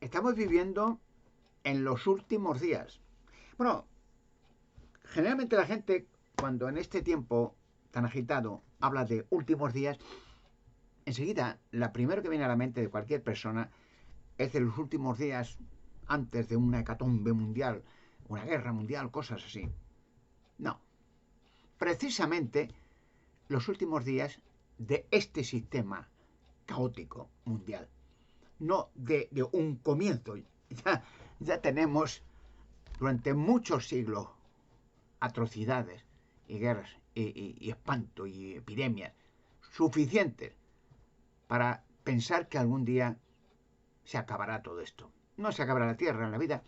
Estamos viviendo en los últimos días. Bueno, generalmente la gente, cuando en este tiempo tan agitado habla de últimos días, enseguida, la primera que viene a la mente de cualquier persona es de los últimos días antes de una hecatombe mundial, una guerra mundial, cosas así. No, precisamente los últimos días de este sistema caótico mundial, no de un comienzo. Ya tenemos durante muchos siglos atrocidades y guerras y espanto y epidemias suficientes para pensar que algún día se acabará todo esto. No se acabará la tierra, en la vida,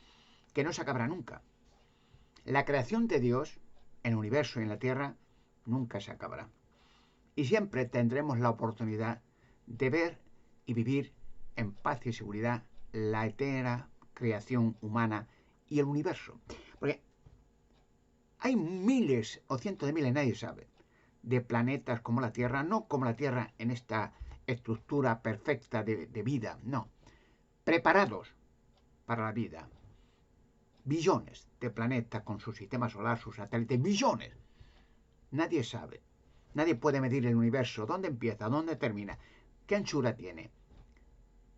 que no se acabará nunca. La creación de Dios en el universo y en la tierra nunca se acabará. Y siempre tendremos la oportunidad de ver y vivir en paz y seguridad la eterna creación humana y el universo. Porque hay miles o cientos de miles, nadie sabe, de planetas como la Tierra, no como la Tierra en esta estructura perfecta de vida, no, preparados para la vida. Billones de planetas con su sistema solar, sus satélites, billones. Nadie sabe. Nadie puede medir el universo. ¿Dónde empieza? ¿Dónde termina? ¿Qué anchura tiene?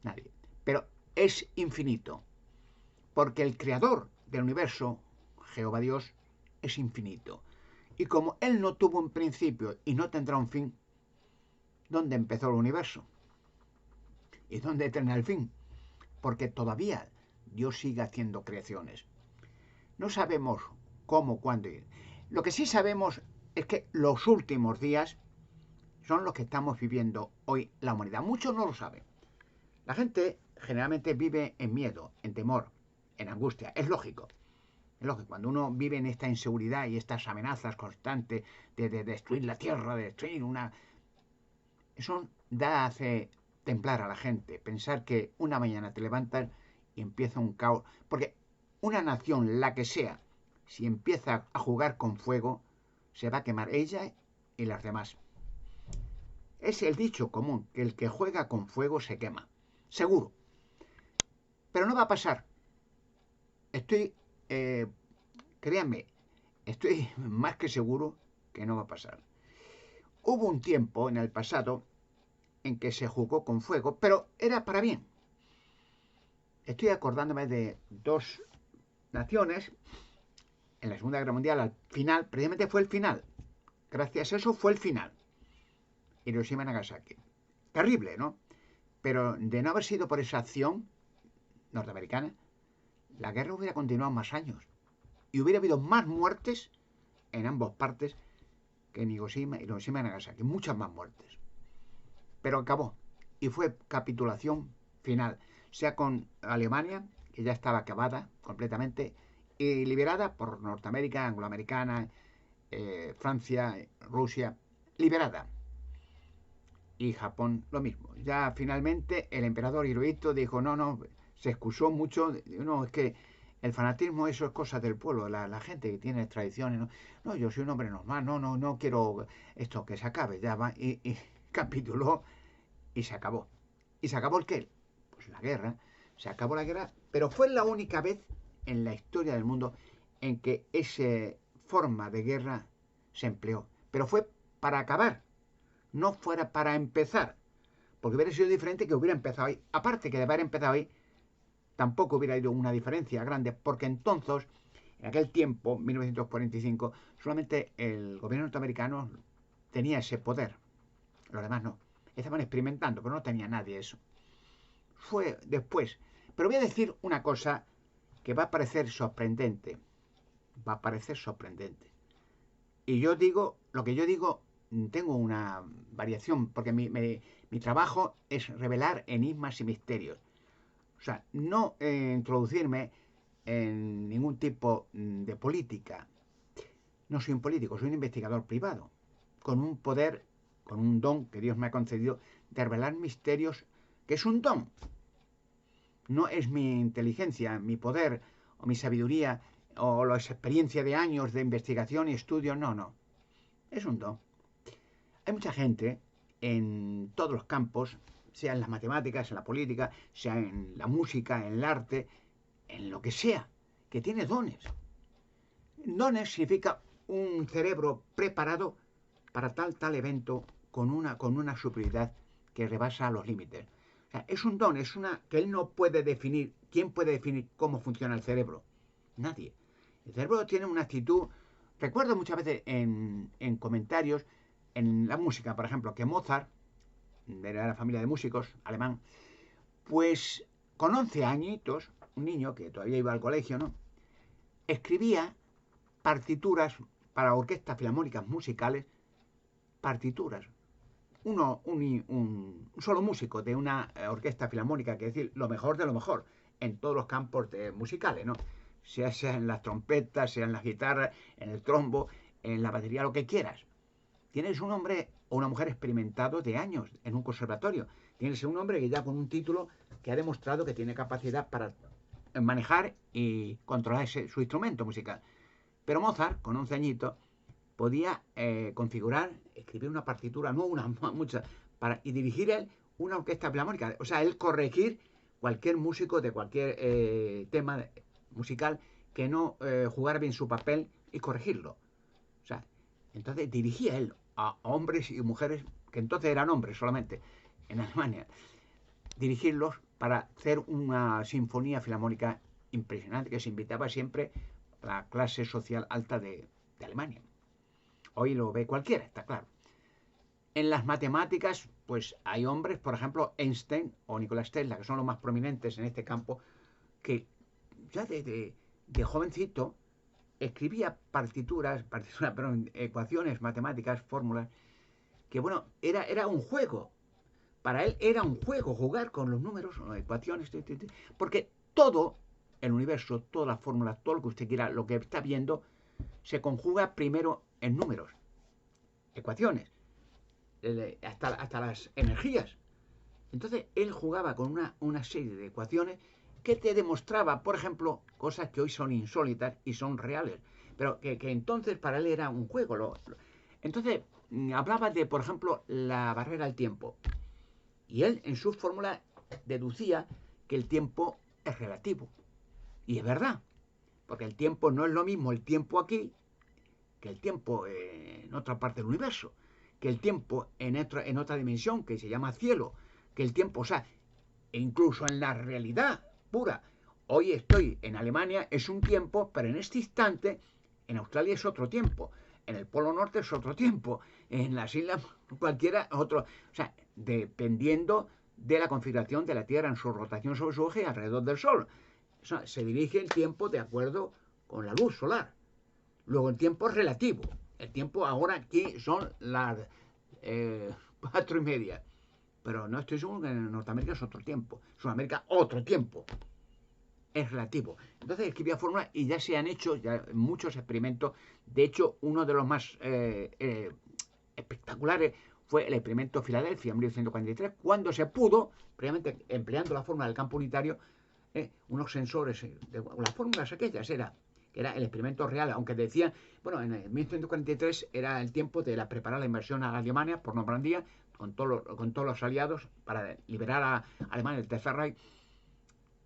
Nadie. Pero es infinito. Porque el creador del universo, Jehová Dios, es infinito. Y como Él no tuvo un principio y no tendrá un fin, ¿dónde empezó el universo? ¿Y dónde termina el fin? Porque todavía Dios sigue haciendo creaciones. No sabemos cómo, cuándo. Lo que sí sabemos es que los últimos días son los que estamos viviendo hoy la humanidad. Muchos no lo saben. La gente generalmente vive en miedo, en temor, en angustia. Es lógico. Es lógico. Cuando uno vive en esta inseguridad y estas amenazas constantes de destruir la tierra, de destruir una... Eso hace templar a la gente. Pensar que una mañana te levantas y empieza un caos. Porque una nación, la que sea, si empieza a jugar con fuego, se va a quemar ella y las demás. Es el dicho común, que el que juega con fuego se quema. Seguro. Pero no va a pasar. Estoy, eh, créanme, estoy más que seguro que no va a pasar. Hubo un tiempo en el pasado en que se jugó con fuego, pero era para bien. Estoy acordándome de dos naciones en la Segunda Guerra Mundial, al final, precisamente fue el final. Gracias a eso fue el final. Hiroshima y Nagasaki. Terrible, ¿no? Pero de no haber sido por esa acción norteamericana, la guerra hubiera continuado más años. Y hubiera habido más muertes en ambas partes que en Hiroshima y Nagasaki. Muchas más muertes. Pero acabó. Y fue capitulación final. Sea con Alemania, que ya estaba acabada completamente, y liberada por Norteamérica, angloamericana, Francia, Rusia, liberada. Y Japón lo mismo. Ya finalmente el emperador Hirohito dijo, no, no, se excusó mucho, no, es que el fanatismo eso es cosa del pueblo, la gente que tiene tradiciones, no, no, yo soy un hombre normal, no, no, no quiero esto que se acabe, ya va, y capituló y se acabó. ¿Y se acabó el qué? Pues la guerra, se acabó la guerra, pero fue la única vez en la historia del mundo en que esa forma de guerra se empleó, pero fue para acabar, no fuera para empezar, porque hubiera sido diferente que hubiera empezado ahí. Aparte que de haber empezado ahí, tampoco hubiera ido una diferencia grande, porque entonces, en aquel tiempo, 1945, solamente el gobierno norteamericano tenía ese poder, los demás no. Estaban experimentando, pero no tenía nadie eso. Fue después. Pero voy a decir una cosa que va a parecer sorprendente. Va a parecer sorprendente. Y yo digo, lo que yo digo, tengo una variación, porque mi trabajo es revelar enigmas y misterios. O sea, no introducirme en ningún tipo de política. No soy un político, soy un investigador privado, con un poder, con un don que Dios me ha concedido de revelar misterios, que es un don. No es mi inteligencia, mi poder o mi sabiduría o la experiencia de años de investigación y estudio, no, no. Es un don. Hay mucha gente en todos los campos, sea en las matemáticas, en la política, sea en la música, en el arte, en lo que sea, que tiene dones. Dones significa un cerebro preparado para tal evento con una superioridad que rebasa los límites. O sea, es un don, es una que él no puede definir. ¿Quién puede definir cómo funciona el cerebro? Nadie. El cerebro tiene una actitud. Recuerdo muchas veces en comentarios, en la música, por ejemplo, que Mozart, de la familia de músicos, alemán, pues con 11 añitos, un niño que todavía iba al colegio, ¿no? Escribía partituras para orquestas filarmónicas musicales, partituras. Un solo músico de una orquesta filarmónica, que es decir, lo mejor de lo mejor en todos los campos musicales, ¿no? Sea en las trompetas, sea en las guitarras, en el trombo, en la batería, lo que quieras. Tienes un hombre o una mujer experimentado de años en un conservatorio. Tienes un hombre que ya con un título que ha demostrado que tiene capacidad para manejar y controlar su instrumento musical. Pero Mozart, con 11 añitos, podía configurar, escribir una partitura, no una, muchas, y dirigir él una orquesta filarmónica. O sea, él corregir cualquier músico de cualquier tema musical que no jugara bien su papel y corregirlo. O sea, entonces dirigía él a hombres y mujeres, que entonces eran hombres solamente, en Alemania, dirigirlos para hacer una sinfonía filarmónica impresionante que se invitaba siempre a la clase social alta de Alemania. Hoy lo ve cualquiera, está claro. En las matemáticas, pues hay hombres, por ejemplo, Einstein o Nikola Tesla, que son los más prominentes en este campo, que ya de jovencito escribía perdón, ecuaciones matemáticas, fórmulas, que bueno, era un juego. Para él era un juego jugar con los números, las ecuaciones, porque todo el universo, todas las fórmulas, todo lo que usted quiera, lo que está viendo, se conjuga primero en números, ecuaciones, hasta las energías. Entonces él jugaba con una serie de ecuaciones que te demostraba, por ejemplo, cosas que hoy son insólitas y son reales, pero que entonces para él era un juego. Entonces hablaba de, por ejemplo, la barrera del tiempo. Y él en su fórmula deducía que el tiempo es relativo. Y es verdad, porque el tiempo no es lo mismo el tiempo aquí que el tiempo en otra parte del universo, que el tiempo en otra dimensión que se llama cielo, que el tiempo, o sea, incluso en la realidad pura. Hoy estoy en Alemania, es un tiempo, pero en este instante en Australia es otro tiempo, en el Polo Norte es otro tiempo, en las islas cualquiera otro. O sea, dependiendo de la configuración de la Tierra en su rotación sobre su eje alrededor del Sol. O sea, se dirige el tiempo de acuerdo con la luz solar. Luego el tiempo es relativo. El tiempo ahora aquí son las 4:30. Pero no estoy seguro que en Norteamérica es otro tiempo. En Sudamérica otro tiempo. Es relativo. Entonces escribía fórmulas y ya se han hecho ya muchos experimentos. De hecho, uno de los más espectaculares fue el experimento Filadelfia en 1943, cuando se pudo, previamente empleando la fórmula del campo unitario, unos sensores, las fórmulas aquellas que era el experimento real, aunque decían, bueno, en 1943 era el tiempo de preparar la invasión a Alemania por Normandía, con todos los aliados, para liberar a Alemania del Tercer Reich.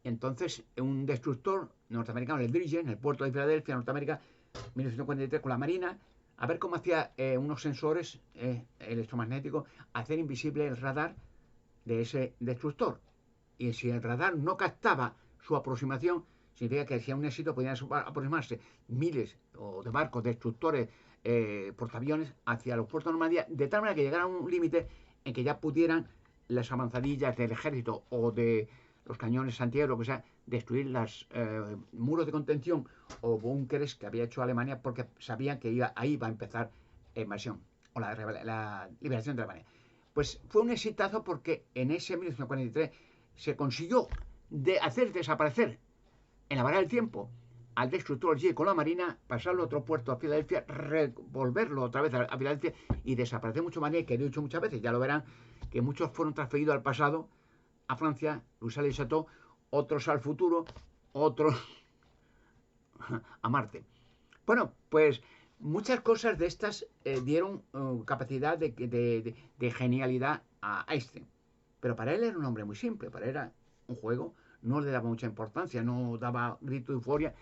Entonces, un destructor norteamericano, el Dirigen, en el puerto de Filadelfia, Norteamérica, 1943, con la Marina, a ver cómo hacía unos sensores electromagnéticos hacer invisible el radar de ese destructor. Y si el radar no captaba su aproximación, significa que si a un éxito podían aproximarse miles de barcos destructores, portaaviones, hacia los puertos de Normandía, de tal manera que llegaran a un límite en que ya pudieran las avanzadillas del ejército o de los cañones antiaéreos, lo que sea, destruir los muros de contención o búnkeres que había hecho Alemania, porque sabían que ahí iba a empezar la invasión o la liberación de Alemania. Pues fue un exitazo porque en ese 1943 se consiguió hacer desaparecer en la barrera del tiempo al destructor G con la Marina, pasarlo a otro puerto a Filadelfia, revolverlo otra vez a Filadelfia y desaparecer mucho más, que he dicho muchas veces, ya lo verán, que muchos fueron transferidos al pasado, a Francia, Louis Chateau, otros al futuro, otros a Marte. Bueno, pues muchas cosas de estas dieron capacidad de genialidad a Einstein. Pero para él era un hombre muy simple, para él era un juego, no le daba mucha importancia, no daba grito de euforia.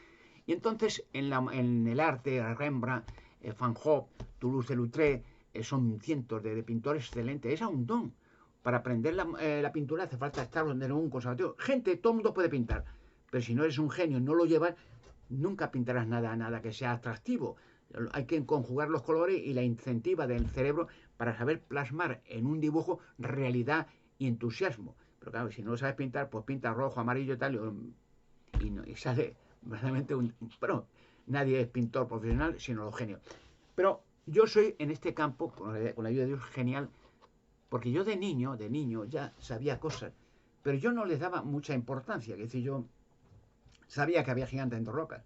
Y entonces en el arte, Rembrandt, Van Gogh, Toulouse-Lautrec, son cientos de pintores excelentes. Era un don. Para aprender la pintura hace falta estar en un conservatorio. Gente, todo el mundo puede pintar, pero si no eres un genio, no lo llevas, nunca pintarás nada que sea atractivo. Hay que conjugar los colores y la incentiva del cerebro para saber plasmar en un dibujo realidad y entusiasmo. Pero claro, si no sabes pintar, pues pinta rojo, amarillo y tal, y sale verdaderamente un... Pero nadie es pintor profesional, sino los genios. Pero yo soy en este campo, con la ayuda de Dios, genial, porque yo de niño ya sabía cosas, pero yo no les daba mucha importancia. Es decir, yo sabía que había gigantes entre rocas,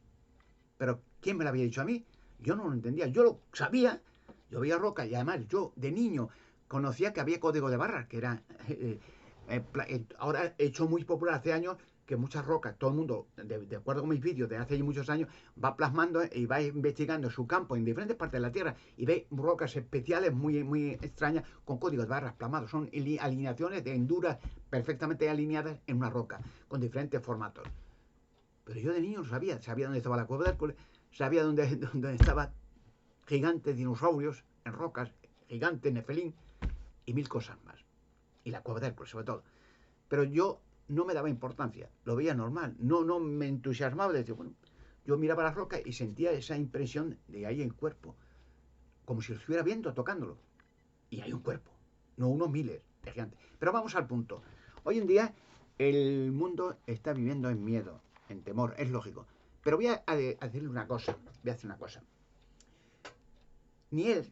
pero ¿quién me lo había dicho a mí? Yo no lo entendía. Yo lo sabía, yo veía rocas y además yo de niño conocía que había código de barras, que era... ahora he hecho muy popular hace años que muchas rocas, todo el mundo, de acuerdo con mis vídeos de hace muchos años, va plasmando y va investigando su campo en diferentes partes de la Tierra y ve rocas especiales muy extrañas con códigos de barras plasmados. Son alineaciones de henduras perfectamente alineadas en una roca, con diferentes formatos. Pero yo de niño lo sabía dónde estaba la cueva de Hércules, sabía dónde estaban gigantes dinosaurios en rocas, gigantes nefelín y mil cosas más. Y la cueva de Hércules, sobre todo. Pero yo no me daba importancia, lo veía normal, no me entusiasmaba de decir, bueno, yo miraba las rocas y sentía esa impresión de ahí el cuerpo, como si lo estuviera viendo, tocándolo. Y hay un cuerpo, no unos miles de gigantes. Pero vamos al punto. Hoy en día el mundo está viviendo en miedo, en temor, es lógico. Pero voy a decirle una cosa, voy a hacer una cosa. Ni él,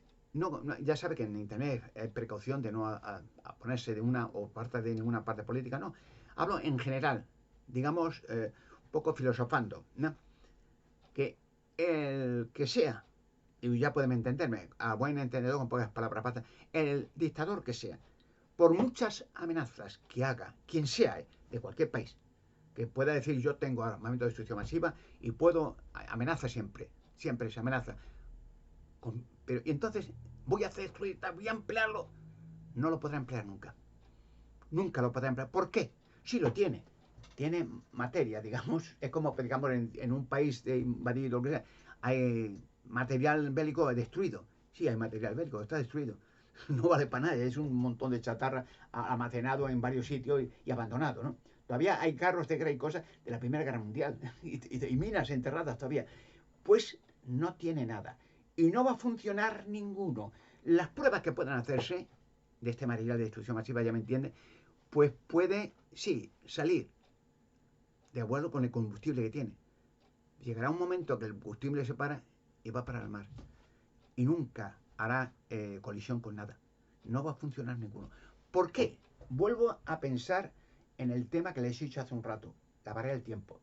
ya sabe que en internet hay precaución de no a ponerse de una o parte de ninguna parte política, no. Hablo en general, digamos, un poco filosofando, ¿no? Que el que sea, y ya pueden entenderme, a buen entendedor con pocas palabras, el dictador que sea, por muchas amenazas que haga, quien sea, de cualquier país, que pueda decir yo tengo armamento de destrucción masiva y puedo, amenaza siempre se amenaza. Pero y entonces voy a hacer esto y voy a emplearlo. No lo podrá emplear nunca. Nunca lo podrá emplear. ¿Por qué? Sí lo tiene. Tiene materia, digamos. Es como, digamos, en un país invadido, lo que sea, hay material bélico destruido. Sí, hay material bélico, está destruido. No vale para nada. Es un montón de chatarra almacenado en varios sitios y abandonado, ¿no? Todavía hay carros de guerra y cosas de la Primera Guerra Mundial y minas enterradas todavía. Pues no tiene nada. Y no va a funcionar ninguno. Las pruebas que puedan hacerse de este material de destrucción masiva, ya me entiende, pues puede, sí, salir de acuerdo con el combustible que tiene. Llegará un momento que el combustible se para y va para el mar. Y nunca hará colisión con nada. No va a funcionar ninguno. ¿Por qué? Vuelvo a pensar en el tema que les he dicho hace un rato, la barrera del tiempo.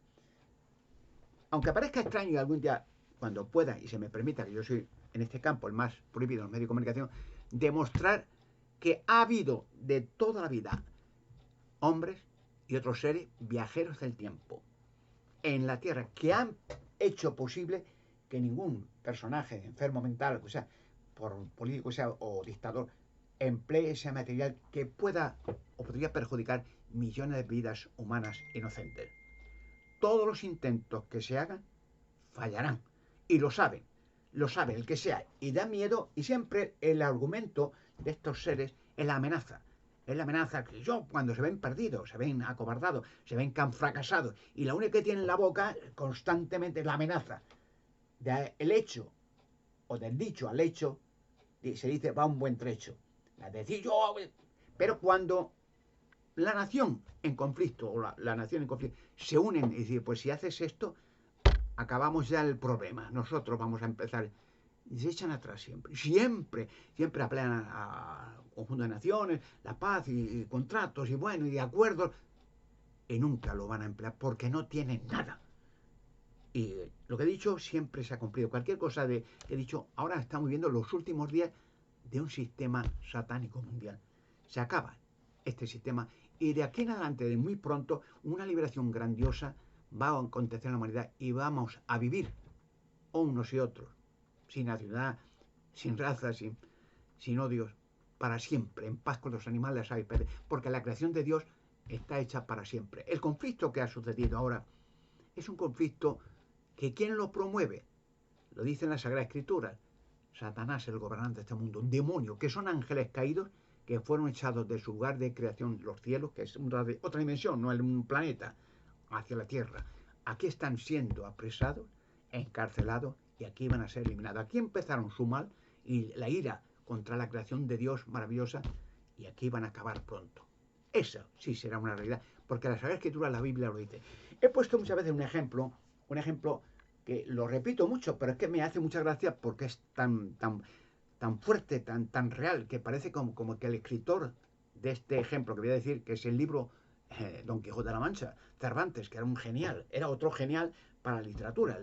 Aunque parezca extraño y algún día, cuando pueda y se me permita, que yo soy en este campo el más prohibido en los medios de comunicación, demostrar que ha habido de toda la vida hombres y otros seres viajeros del tiempo en la Tierra que han hecho posible que ningún personaje enfermo mental, o sea, por político sea o dictador, emplee ese material que pueda o podría perjudicar millones de vidas humanas inocentes. Todos los intentos que se hagan fallarán. Y lo sabe el que sea. Y da miedo, y siempre el argumento de estos seres es la amenaza. Es la amenaza que cuando se ven perdidos, se ven acobardados, se ven que han fracasado, y la única que tienen en la boca constantemente es la amenaza. Del hecho, o del dicho al hecho, se dice va un buen trecho. La decir yo, pero cuando la nación en conflicto, o la nación en conflicto, se unen y dicen, pues si haces esto, acabamos ya el problema. Nosotros vamos a empezar. Y se echan atrás siempre apelan a conjunto de naciones, la paz y contratos y bueno, y de acuerdos. Y nunca lo van a emplear porque no tienen nada. Y lo que he dicho siempre se ha cumplido. Cualquier cosa que he dicho, ahora estamos viviendo los últimos días de un sistema satánico mundial. Se acaba este sistema y de aquí en adelante, de muy pronto, una liberación grandiosa va a acontecer en la humanidad y vamos a vivir unos y otros, sin nacionalidad, sin raza, sin odios, para siempre, en paz con los animales, aves, porque la creación de Dios está hecha para siempre. El conflicto que ha sucedido ahora es un conflicto que ¿quién lo promueve? Lo dice en la Sagrada Escritura. Satanás, el gobernante de este mundo, un demonio, que son ángeles caídos que fueron echados de su lugar de creación, los cielos, que es otra dimensión, no es un planeta, hacia la tierra. Aquí están siendo apresados, encarcelados y aquí van a ser eliminados. Aquí empezaron su mal y la ira contra la creación de Dios maravillosa y aquí van a acabar pronto. Eso sí será una realidad, porque la Sagrada Escritura, la Biblia lo dice. He puesto muchas veces un ejemplo que lo repito mucho, pero es que me hace mucha gracia porque es tan fuerte, tan real, que parece como que el escritor de este ejemplo que voy a decir, que es el libro Don Quijote de la Mancha, Cervantes, que era un genial, era otro genial para la literatura.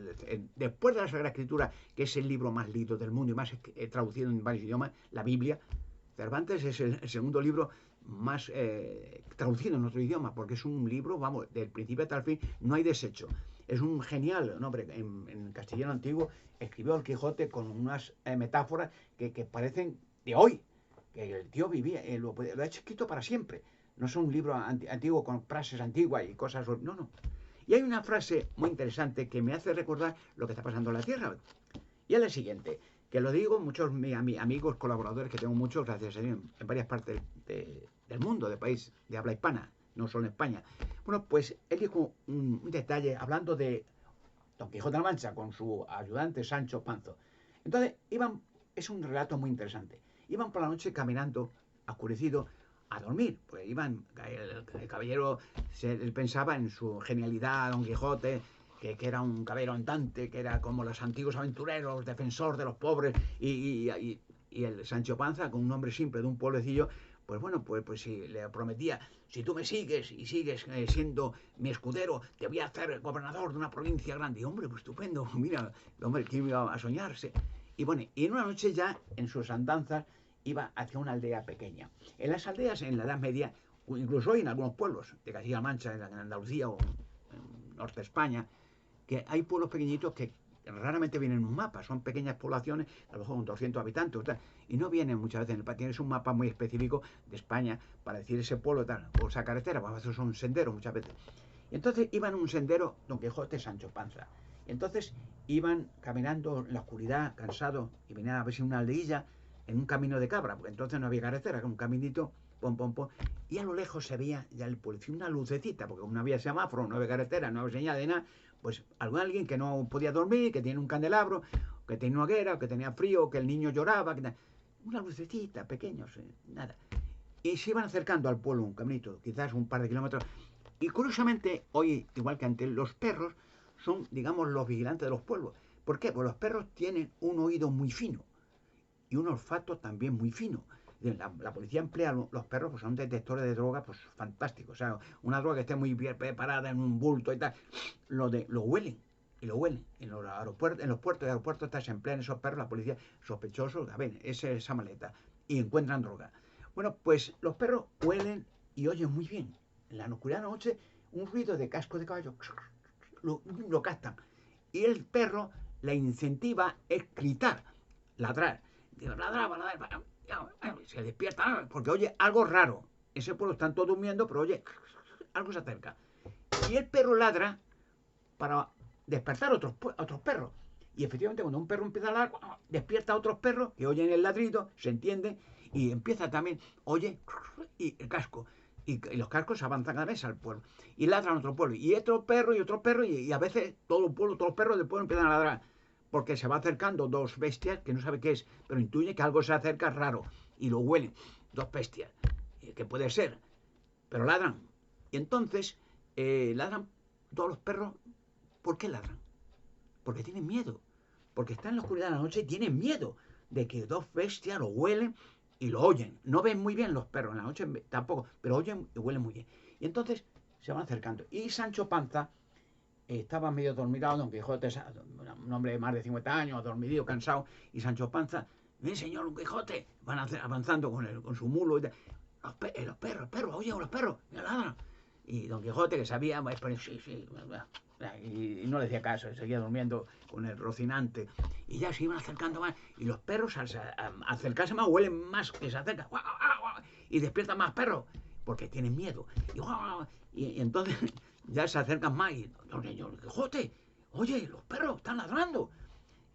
Después de la Sagrada Escritura, que es el libro más leído del mundo y más traducido en varios idiomas, la Biblia, Cervantes es el segundo libro más traducido en otro idioma, porque es un libro, vamos, del principio hasta el fin, no hay desecho. Es un genial, no, hombre, en castellano antiguo escribió el Quijote con unas metáforas que parecen de hoy, que el tío vivía, lo ha escrito para siempre. No es un libro antiguo con frases antiguas y cosas, no. Y hay una frase muy interesante que me hace recordar lo que está pasando en la Tierra. Y es la siguiente, que lo digo muchos amigos, colaboradores, que tengo muchos, gracias a Dios, en varias partes del mundo, de país de habla hispana, no solo en España. Bueno, pues él dijo un detalle hablando de Don Quijote de la Mancha con su ayudante Sancho Panza. Entonces, es un relato muy interesante. Iban por la noche caminando, oscurecido, a dormir. Pues el caballero, él pensaba en su genialidad, Don Quijote, que era un caballero andante, que era como los antiguos aventureros, defensor de los pobres, y el Sancho Panza, con un hombre simple de un pueblecillo, pues bueno, pues si le prometía, si tú me sigues y sigues siendo mi escudero, te voy a hacer gobernador de una provincia grande. Y hombre, pues estupendo, mira, hombre, ¿quién iba a soñarse? Y bueno, y en una noche ya, en sus andanzas, iba hacia una aldea pequeña. En las aldeas, en la Edad Media, incluso hoy en algunos pueblos de Castilla-La Mancha, en Andalucía o en Norte de España, que hay pueblos pequeñitos que raramente vienen en un mapa, son pequeñas poblaciones, a lo mejor con 200 habitantes, tal, y no vienen muchas veces en el tienes un mapa muy específico de España para decir ese pueblo tal, o esa carretera, pues a veces son senderos muchas veces. Y entonces iban en un sendero Don Quijote, Sancho Panza. Y entonces iban caminando en la oscuridad, cansados, y venían a ver si una aldeilla en un camino de cabra, porque entonces no había carretera, era un caminito, pom, y a lo lejos se veía ya el policía, una lucecita, porque no había semáforo, no había carretera, no había señal de nada, pues alguien que no podía dormir, que tiene un candelabro, que tenía una hoguera, que tenía frío, que el niño lloraba, una lucecita pequeña, nada. Y se iban acercando al pueblo, un caminito, quizás un par de kilómetros. Y curiosamente, hoy, igual que antes, los perros son, digamos, los vigilantes de los pueblos. ¿Por qué? Pues los perros tienen un oído muy fino y un olfato también muy fino. La policía emplea los perros, pues son detectores de droga, pues fantásticos. O sea, una droga que esté muy bien preparada en un bulto y tal, lo huelen. Y lo huelen. En los puertos y aeropuertos se emplean esos perros, la policía, sospechosos, a ver, esa maleta. Y encuentran droga. Bueno, pues los perros huelen y oyen muy bien. En la oscuridad de la noche, un ruido de casco de caballo, lo captan. Y el perro la incentiva a gritar, ladrar. Ladraba, se despierta porque oye algo raro. Ese pueblo están todos durmiendo, pero oye, algo se acerca. Y el perro ladra para despertar a otros perros. Y efectivamente, cuando un perro empieza a ladrar, despierta a otros perros que oyen el ladrido, se entienden, y empieza también, oye, y el casco. Y los cascos avanzan a la mesa al pueblo. Y ladran a otro pueblo. Y otro perro, y a veces todo el pueblo, todos los perros del pueblo empiezan a ladrar. Porque se va acercando dos bestias que no sabe qué es, pero intuye que algo se acerca raro. Y lo huelen. Dos bestias. Que puede ser. Pero ladran. Y entonces ladran todos los perros. ¿Por qué ladran? Porque tienen miedo. Porque están en la oscuridad de la noche y tienen miedo de que dos bestias lo huelen y lo oyen. No ven muy bien los perros en la noche tampoco, pero oyen y huelen muy bien. Y entonces se van acercando. Y Sancho Panza estaba medio dormido, Don Quijote, un hombre de más de 50 años, dormido, cansado, y Sancho Panza, ven señor Don Quijote, van avanzando con su mulo y tal. Los perros, oye, los perros, me ladran. Y Don Quijote, que sabía, pues, sí, sí, y no le hacía caso, seguía durmiendo con el Rocinante. Y ya se iban acercando más, y los perros al acercarse más huelen más, que se acercan, y despiertan más perros, porque tienen miedo. Y entonces ya se acercan más, y Don Quijote, oye, los perros están ladrando.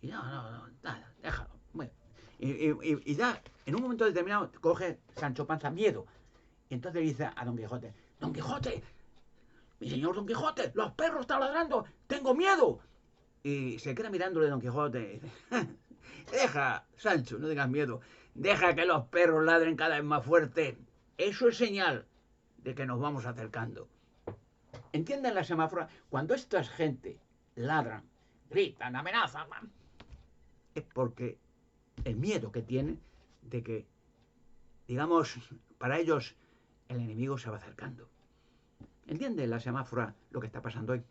Y no, nada, déjalo. Bueno, y ya, en un momento determinado, coge Sancho Panza miedo. Y entonces dice a Don Quijote, Don Quijote, mi señor Don Quijote, los perros están ladrando, tengo miedo. Y se queda mirándole Don Quijote y dice, deja, Sancho, no tengas miedo, deja que los perros ladren cada vez más fuerte. Eso es señal de que nos vamos acercando. ¿Entienden la semáfora? Cuando esta gente ladran, gritan, amenazan, es porque el miedo que tienen de que, digamos, para ellos el enemigo se va acercando. ¿Entiende la semáfora lo que está pasando hoy?